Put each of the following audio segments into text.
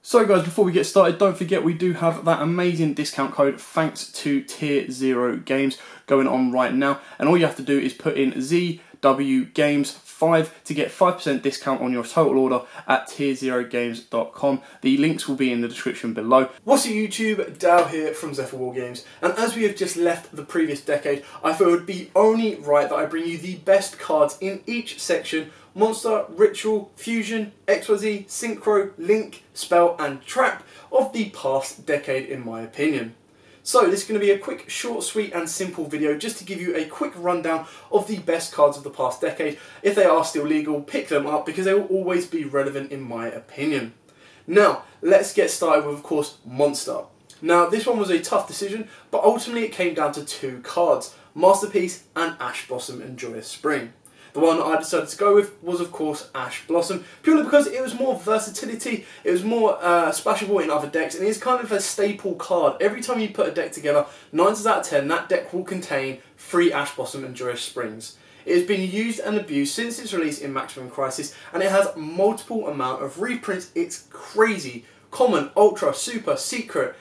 So guys, before we get started, don't forget we do have that amazing discount code thanks to Tier 0 Games going on right now. And all you have to do is put in ZW Games 5 to get 5% discount on your total order at tier0games.com. The links will be in the description below. What's up YouTube, Dow here from Zephyr War Games, and as we have just left the previous decade, I thought it would be only right that I bring you the best cards in each section: Monster, Ritual, Fusion, XYZ, Synchro, Link, Spell and Trap of the past decade in my opinion. So this is going to be a quick, short, sweet and simple video just to give you a quick rundown of the best cards of the past decade. If they are still legal, pick them up because they will always be relevant in my opinion. Now, let's get started with, of course, Monster. Now, this one was a tough decision, but ultimately it came down to two cards: Masterpiece and Ash Blossom and Joyous Spring. The one I decided to go with was, of course, Ash Blossom, purely because it was more versatility, it was more splashable in other decks, and it's kind of a staple card. Every time you put a deck together, 9 times out of 10, that deck will contain 3 Ash Blossom and Joyous Springs. It has been used and abused since its release in Maximum Crisis, and it has multiple amount of reprints. It's crazy. Common, Ultra, Super, Secret,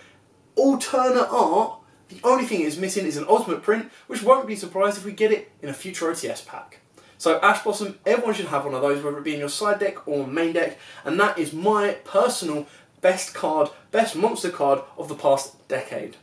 alternate art. The only thing it is missing is an Ultimate print, which won't be surprised if we get it in a future OTS pack. So Ash Blossom, everyone should have one of those, whether it be in your side deck or main deck, and that is my personal best card, best monster card of the past decade.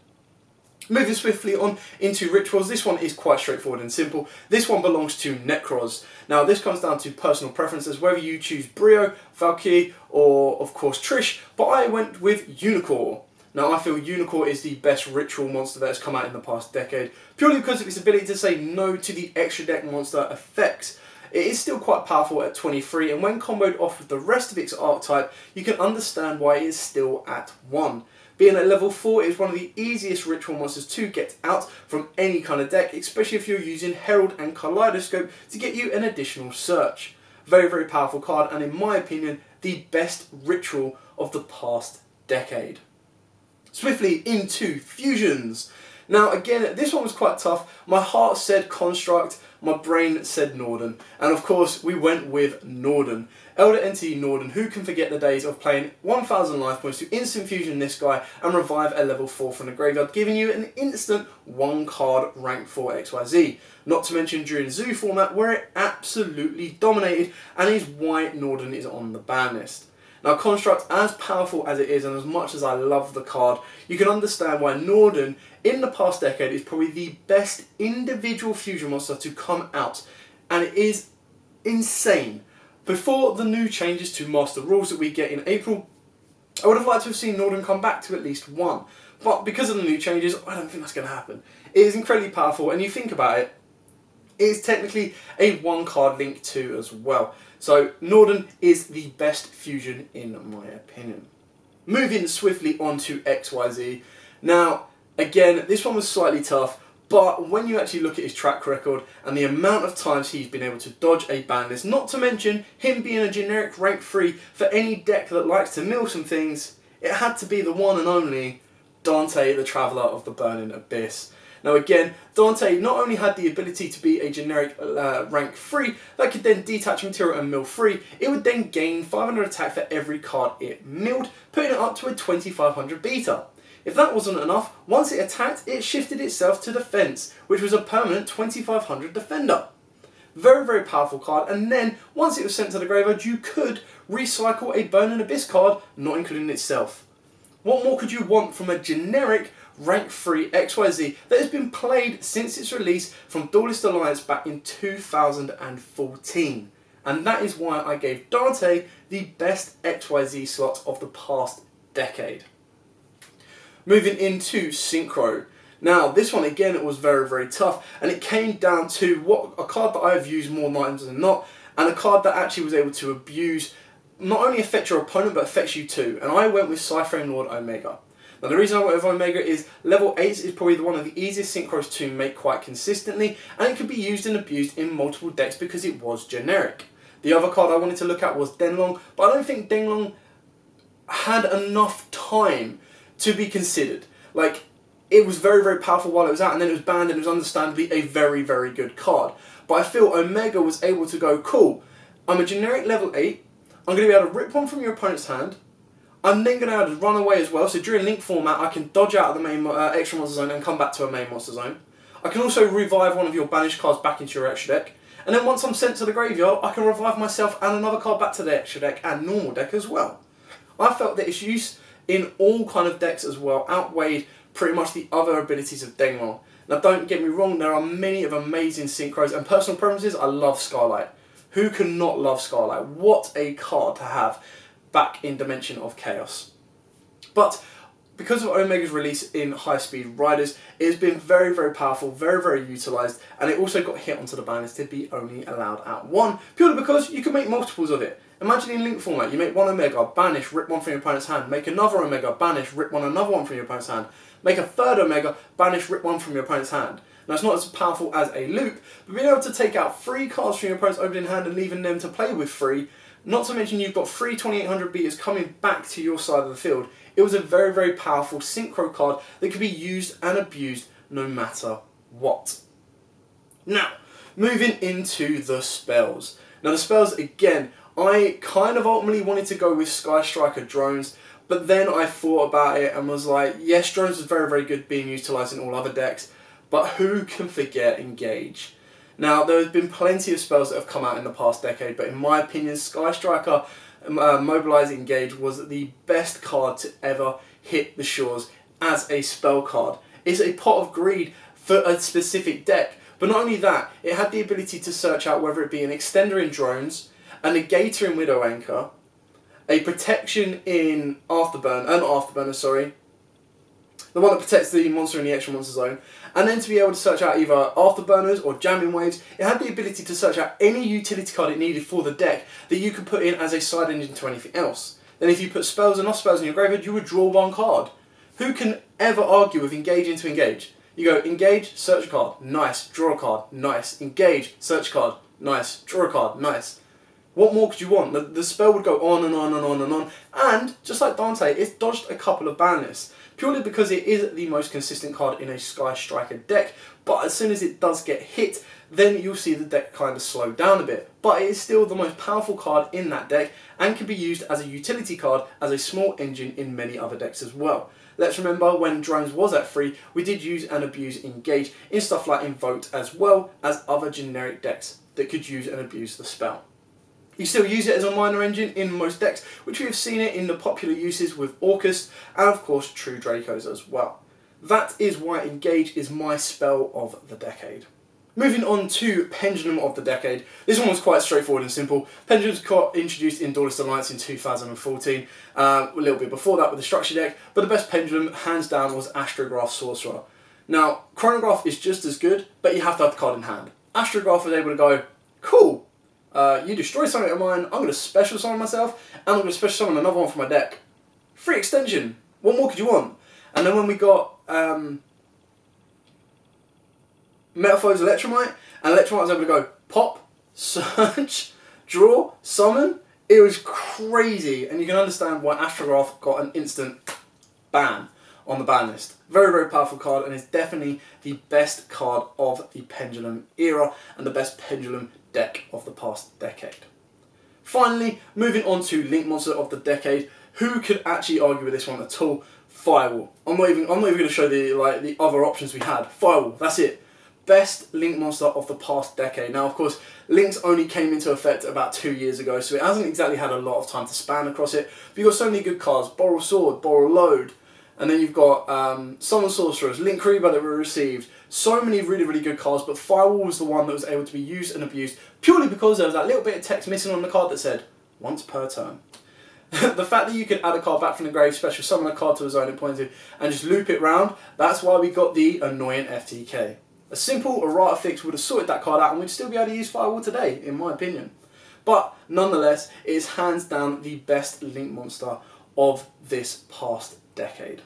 Moving swiftly on into Rituals, this one is quite straightforward and simple. This one belongs to Necros. Now this comes down to personal preferences, whether you choose Brio, Valkyrie or of course Trish, but I went with Unicorn. Now I feel Unicorn is the best ritual monster that has come out in the past decade, purely because of its ability to say no to the extra deck monster effects. It is still quite powerful at 23, and when comboed off with the rest of its archetype, you can understand why it is still at 1. Being at level 4, it is one of the easiest ritual monsters to get out from any kind of deck, especially if you're using Herald and Kaleidoscope to get you an additional search. Very, very powerful card, and in my opinion, the best ritual of the past decade. Swiftly into Fusions. Now again, this one was quite tough. My heart said Construct, my brain said Norden, and of course we went with Norden. Elder Entity Norden, who can forget the days of playing 1000 life points to instant fusion this guy and revive a level 4 from the graveyard, giving you an instant 1 card rank 4 XYZ. Not to mention during Zoo format where it absolutely dominated, and is why Norden is on the ban list. Now Construct, as powerful as it is and as much as I love the card, you can understand why Norden in the past decade is probably the best individual fusion monster to come out, and it is insane. Before the new changes to Master Rules that we get in April, I would have liked to have seen Norden come back to at least 1, but because of the new changes, I don't think that's going to happen. It is incredibly powerful, and you think about it, it is technically a 1 card Link 2 as well. So Norden is the best fusion in my opinion. Moving swiftly on to XYZ. Now again, this one was slightly tough, but when you actually look at his track record and the amount of times he's been able to dodge a ban list, not to mention him being a generic rank 3 for any deck that likes to mill some things, it had to be the one and only Dante, the Traveller of the Burning Abyss. Now again, Dante not only had the ability to be a generic rank 3 that could then detach material and mill 3, it would then gain 500 attack for every card it milled, putting it up to a 2500 beta. If that wasn't enough, once it attacked, it shifted itself to defense, which was a permanent 2500 defender. Very, very powerful card, and then once it was sent to the graveyard, you could recycle a Burning Abyss card, not including itself. What more could you want from a generic rank 3 XYZ that has been played since its release from Duelist Alliance back in 2014? And that is why I gave Dante the best XYZ slot of the past decade. Moving into Synchro. Now this one again, it was very, very tough, and it came down to a card that I have used more times than not, and a card that actually was able to abuse, not only affect your opponent but affects you too, and I went with Cyframe Lord Omega. Now the reason I went with Omega is level 8 is probably one of the easiest synchros to make quite consistently, and it could be used and abused in multiple decks because it was generic. The other card I wanted to look at was Denlong, but I don't think Denlong had enough time to be considered. Like, it was very, very powerful while it was out, and then it was banned, and it was understandably a very, very good card. But I feel Omega was able to go, cool, I'm a generic level 8, I'm going to be able to rip one from your opponent's hand, I'm then going to add run away as well, so during link format I can dodge out of the main extra monster zone and come back to a main monster zone. I can also revive one of your banished cards back into your extra deck, and then once I'm sent to the graveyard I can revive myself and another card back to the extra deck and normal deck as well. I felt that its use in all kind of decks as well outweighed pretty much the other abilities of Dengmon. Now don't get me wrong, there are many of amazing synchros, and personal preferences, I love Scarlight. Who can not love Scarlight? What a card to have back in Dimension of Chaos. But because of Omega's release in High Speed Riders, it has been very, very powerful, very, very utilised, and it also got hit onto the ban list to be only allowed at one, purely because you can make multiples of it. Imagine in link format, you make one Omega, banish, rip one from your opponent's hand, make another Omega, banish, rip another one from your opponent's hand, make a third Omega, banish, rip one from your opponent's hand. Now it's not as powerful as a loop, but being able to take out 3 cards from your opponent's opening hand and leaving them to play with 3, not to mention you've got 3 2800 beaters coming back to your side of the field, it was a very, very powerful synchro card that could be used and abused no matter what. Now, moving into the spells. Now the spells, again, I kind of ultimately wanted to go with Sky Striker drones, but then I thought about it and was like, yes, drones is very, very good being utilised in all other decks, but who can forget Engage? Now, there have been plenty of spells that have come out in the past decade, but in my opinion, Sky Striker Mobilize Engage was the best card to ever hit the shores as a spell card. It's a pot of greed for a specific deck, but not only that, it had the ability to search out whether it be an extender in drones, a negator in Widow Anchor, a protection in Afterburner, the one that protects the monster in the extra monster zone, and then to be able to search out either Afterburners or Jamming Waves, it had the ability to search out any utility card it needed for the deck that you could put in as a side engine to anything else. Then if you put spells and off spells in your graveyard, you would draw one card. Who can ever argue with Engage into Engage? You go, Engage, search a card, nice, draw a card, nice, Engage, search a card, nice, draw a card, nice. What more could you want? The spell would go on and on and on and on, and just like Dante, it's dodged a couple of ban lists, purely because it is the most consistent card in a Sky Striker deck, but as soon as it does get hit, then you'll see the deck kind of slow down a bit. But it is still the most powerful card in that deck, and can be used as a utility card as a small engine in many other decks as well. Let's remember when drones was at 3, we did use and abuse Engage in stuff like Invoke as well as other generic decks that could use and abuse the spell. You still use it as a minor engine in most decks, which we have seen it in the popular uses with Orcust and of course True Dracos as well. That is why Engage is my spell of the decade. Moving on to Pendulum of the decade. This one was quite straightforward and simple. Pendulum got introduced in Duelist Alliance in 2014, a little bit before that with the structure deck, but the best Pendulum, hands down, was Astrograph Sorcerer. Now, Chronograph is just as good, but you have to have the card in hand. Astrograph was able to go, cool, you destroy something of mine, I'm going to special summon myself, and I'm going to special summon another one from my deck. Free extension. What more could you want? And then when we got Metaphor's Electromite, and Electromite was able to go pop, search, draw, summon, it was crazy, and you can understand why Astrograph got an instant ban on the ban list. Very, very powerful card, and is definitely the best card of the Pendulum era, and the best Pendulum deck of the past decade. Finally, moving on to Link Monster of the decade. Who could actually argue with this one at all? Firewall. I'm not even going to show the other options we had. Firewall, that's it. Best Link Monster of the past decade. Now, of course, Links only came into effect about 2 years ago, so it hasn't exactly had a lot of time to span across it. But you've got so many good cards. Borrow Sword, Borrow Load, and then you've got Summon Sorcerers, Link Reaver that were received. So many really, really good cards, but Firewall was the one that was able to be used and abused purely because there was that little bit of text missing on the card that said, once per turn. The fact that you could add a card back from the grave, special summon a card to a zone it points to, and just loop it round, that's why we got the annoying FTK. A simple errata fix would have sorted that card out and we'd still be able to use Firewall today, in my opinion. But nonetheless, it is hands down the best Link Monster of this past decade.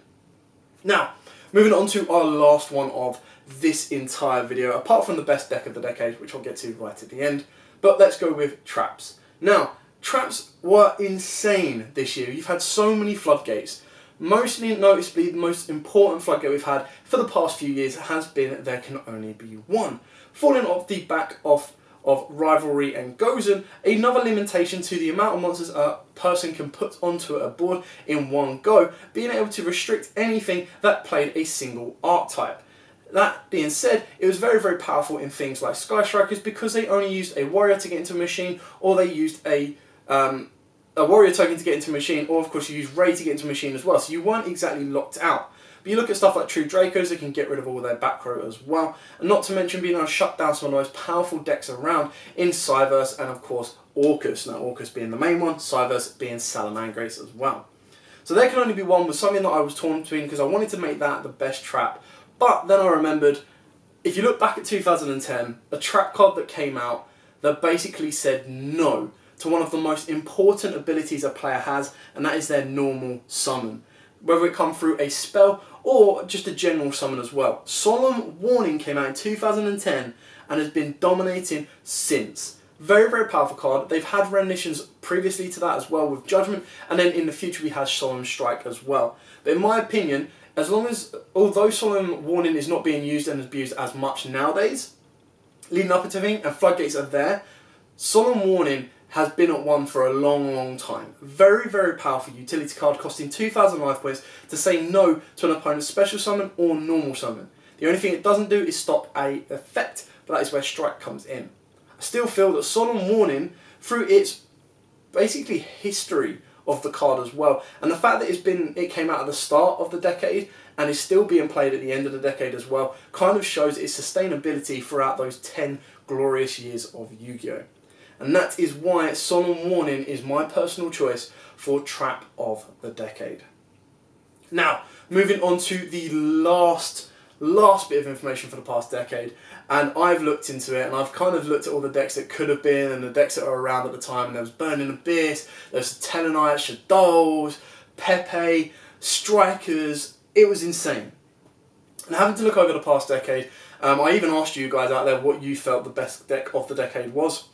Now, moving on to our last one of this entire video, apart from the best deck of the decade, which I'll get to right at the end, but let's go with Traps. Now, Traps were insane this year. You've had so many floodgates. Mostly noticeably, the most important floodgate we've had for the past few years has been There Can Only Be One. Falling off the back of of Rivalry and Gozen, another limitation to the amount of monsters a person can put onto a board in one go, being able to restrict anything that played a single archetype. That being said, it was very, very powerful in things like Sky Strikers because they only used a warrior to get into a machine, or they used a warrior token to get into a machine, or of course you use Ray to get into a machine as well, so you weren't exactly locked out. But you look at stuff like True Dracos, they can get rid of all their back row as well, and not to mention being able to shut down some of the most powerful decks around in Cyverse and of course Orcus. Now Orcus being the main one, Cyverse being Salamangreats as well. So there can only be one, was something that I was torn between because I wanted to make that the best trap. But then I remembered, if you look back at 2010, a trap card that came out that basically said no to one of the most important abilities a player has, and that is their normal summon. Whether it come through a spell or just a general summon as well. Solemn Warning came out in 2010 and has been dominating since. Very, very powerful card. They've had renditions previously to that as well with Judgment, and then in the future we have Solemn Strike as well. But in my opinion, although Solemn Warning is not being used and abused as much nowadays, leading up into things and floodgates are there, Solemn Warning has been at one for a long, long time. Very, very powerful utility card costing 2,000 life points to say no to an opponent's special summon or normal summon. The only thing it doesn't do is stop a effect, but that is where Strike comes in. I still feel that Solemn Warning, through its basically history of the card as well, and the fact that it came out at the start of the decade and is still being played at the end of the decade as well, kind of shows its sustainability throughout those 10 glorious years of Yu-Gi-Oh! And that is why Solemn Warning is my personal choice for Trap of the Decade. Now, moving on to the last bit of information for the past decade, and I've looked into it and I've kind of looked at all the decks that could have been and the decks that were around at the time, and there was Burning Abyss, there was Tellarknights, Shadows, Pepe, Strikers. It was insane. And having to look over the past decade, I even asked you guys out there what you felt the best deck of the decade was.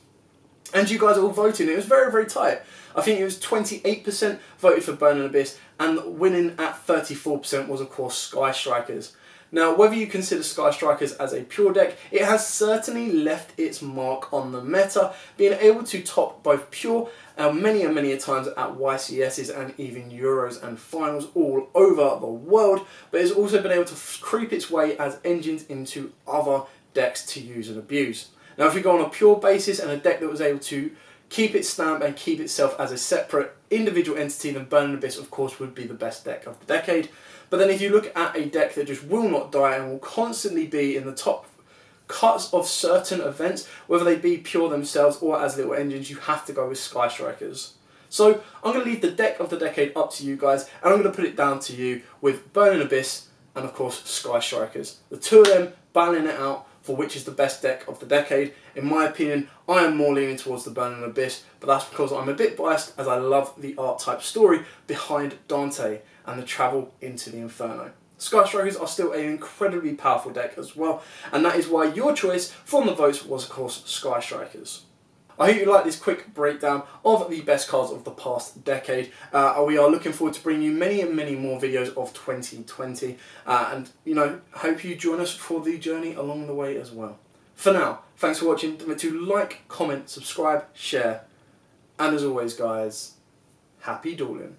And you guys are all voting. It was very, very tight. I think it was 28% voted for Burning Abyss, and winning at 34% was, of course, Sky Strikers. Now, whether you consider Sky Strikers as a pure deck, it has certainly left its mark on the meta, being able to top both pure many and many times at YCSs and even Euros and finals all over the world, but it's also been able to creep its way as engines into other decks to use and abuse. Now, if we go on a pure basis and a deck that was able to keep its stamp and keep itself as a separate individual entity, then Burning Abyss, of course, would be the best deck of the decade. But then if you look at a deck that just will not die and will constantly be in the top cuts of certain events, whether they be pure themselves or as little engines, you have to go with Sky Strikers. So I'm going to leave the deck of the decade up to you guys, and I'm going to put it down to you with Burning Abyss and, of course, Sky Strikers. The two of them battling it out for which is the best deck of the decade. In my opinion, I am more leaning towards the Burning Abyss, but that's because I'm a bit biased as I love the archetype story behind Dante and the travel into the Inferno. Sky Strikers are still an incredibly powerful deck as well, and that is why your choice from the votes was, of course, Sky Strikers. I hope you like this quick breakdown of the best cards of the past decade. We are looking forward to bringing you many and many more videos of 2020, and hope you join us for the journey along the way as well. For now, thanks for watching. Don't forget to like, comment, subscribe, share, and as always guys, happy dueling.